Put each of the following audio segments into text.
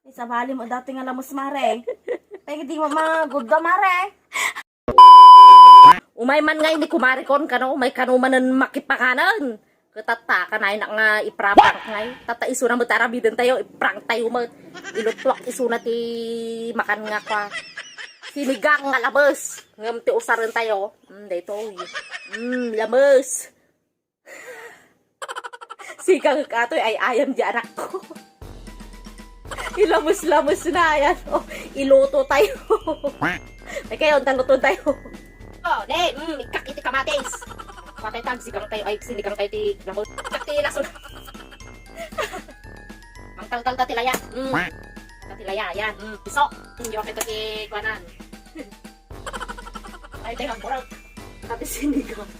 Sa bali mo dati nga lamos mare. Pero di mo magudda mare. Umay man nga hindi kumari kon kano, may kanuman ng makipakanan. Katata ka na nga ipraprank ngay. Tata iso na mo tarabidin tayo, iprank tayo mo. Ilutlok iso na ti makan nga kwa. Sinigang nga labas. Ngam ti usaran tayo. Dito. Labas. Sigang katoy ay ayam di anak ko. Ilamos-lamos na yan. Oh, iluto tayo. Ay kayo, taluto tayo. Oh, de, ikak iti kamatis. Patay tag, sigang tayo, ay sinigang tayo ti lamos. Ikak ti lason. Mangtal-tal tatilaya. Tatilaya, yan. Piso. Yung kita ti kuanan. Ay, tayo, ang burang. Kati sinigang.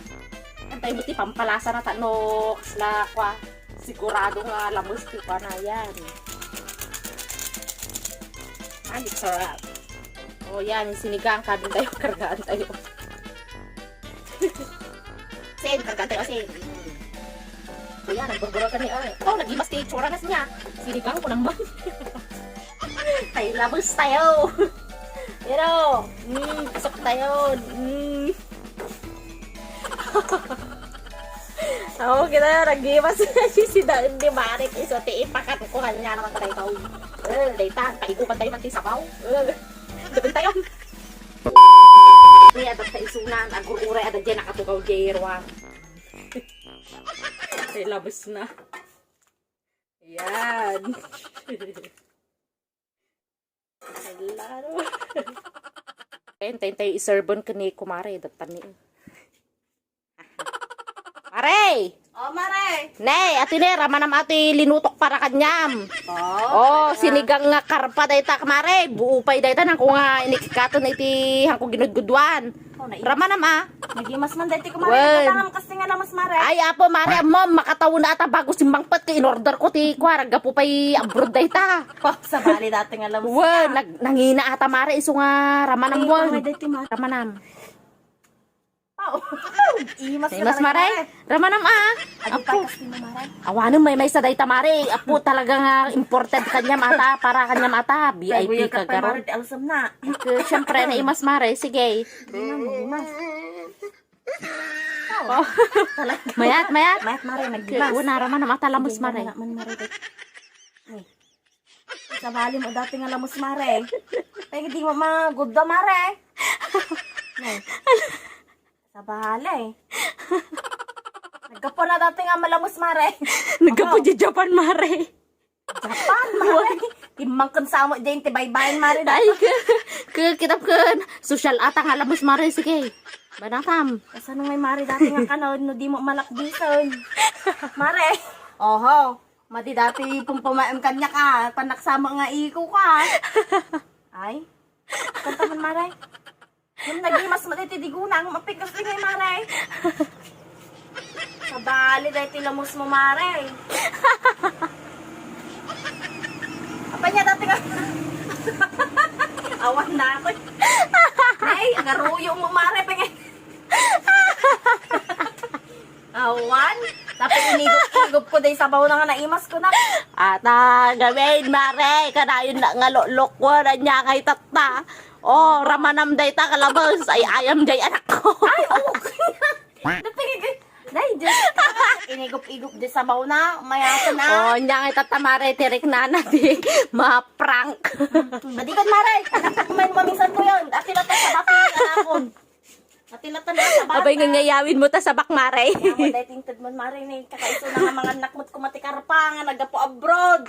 Antay mo ti pampalasa na tanok. Sla, kwa. Sigurado nga lamos ti kuanan yan. Ay, sarap. Oh, yan. Sinigang. Kabin tayo. Kargaan tayo. Sen, kargaan tayo. Sen. O yan. Nagbaguro ka niya. Oh, nag-imas ti tsura na siya. Sinigang ko naman. Tayo labos tayo. Pero, pasok tayo. Oo, kita nag-imas. Sisidain di marik. Iso ti ipakat ko kanya naman tayo tayo. Dayta, paigupan tayo pati sabaw. Gabin tayo. Ni adat sa isunan, agurure ada dyan nakatugaw jerwa. Ay, labos na. Ayan. Laro. Tayo iserbon ka ni kumare, datan ni. Mare! Oh, mare. Nay, ati ne, ramanam ati linutok para kanyam. Oh, sinigang nga karpa dayta kamare. Buupay dayta nang kung nga inikikato na iti hangko ginudgudwan. Ramanam Nagimas man dati ko mare. Wen. Katangam kasi nga lamos mare. Ay, apo, mare, mom, makataon na ata bago simbang pat in order ko ti kwa, ragapo pa'y abroad dayta. Oh, sa bali dati nga lamos. Wen, nangina ata mare, iso nga ramanam Ay, wen. may dati mare. Ramanam. Oh. Imas ka Mas na mare, ramanam Adi pa Apo. kasi mo mare. Awanan may sa dayta mare. Apo talaga nga imported kanyam ata para kanyam ata. VIP ka garon. Mare, alasam na. Siyempre na imas mare. Sige. Nagimas. Oh. Mayat. Mayat mare, nagimas. Una raman na matalamos mare. Man mare. Ay. Sa bali mo dati nga lamos mare. Pero di mo magudda mare. Ay. Sa bali. Nagkapo na dati nga malamos mare. Nagkapo di Japan mare. Japan mare. Timang kan sa mo dyan, tibay-bayan mare Ay, dati. kitap kan. Social ata nga lamos mare. Sige. Banatam. Kasi nung may mare dati nga kanon, no di mo malakbison. Mare. Oho. Madi dati pumpamaim kanya ka. Panaksama nga iko ka. Ay. Kanta man mare. Yung nagimas mo dito digunang, mapikas din ngay mare. Sa bali dahil tilamos mo mare. Apa niya dati nga? Awan na ako. Ay, agaruyo mo mare. Pengay. Awan. Tapos inigop ko dahil sabaw na nga naimas ko na. Ata, gamin mare. Kanayon na nga lolok ko na niya kay tata. Oh, ramanam dayta kalabas. Ay, ayam day anak ko. Ay, Napigigay. Nay, Diyos. Inigop-igop di sabaw na. Mayasa na. Oh, niya kay tata mare. Tirik na di ma-prank. Badikan mare. Kumain mo minsan ko yun. Atilata sa baki. Anakon. Atilata na sa baki. Abay ngayawin mo ta sa bak mare. Kaya mo dating tadman mare. Kakaiso na nga mga nakmot ko matikarpa. Nga nagapo abroad.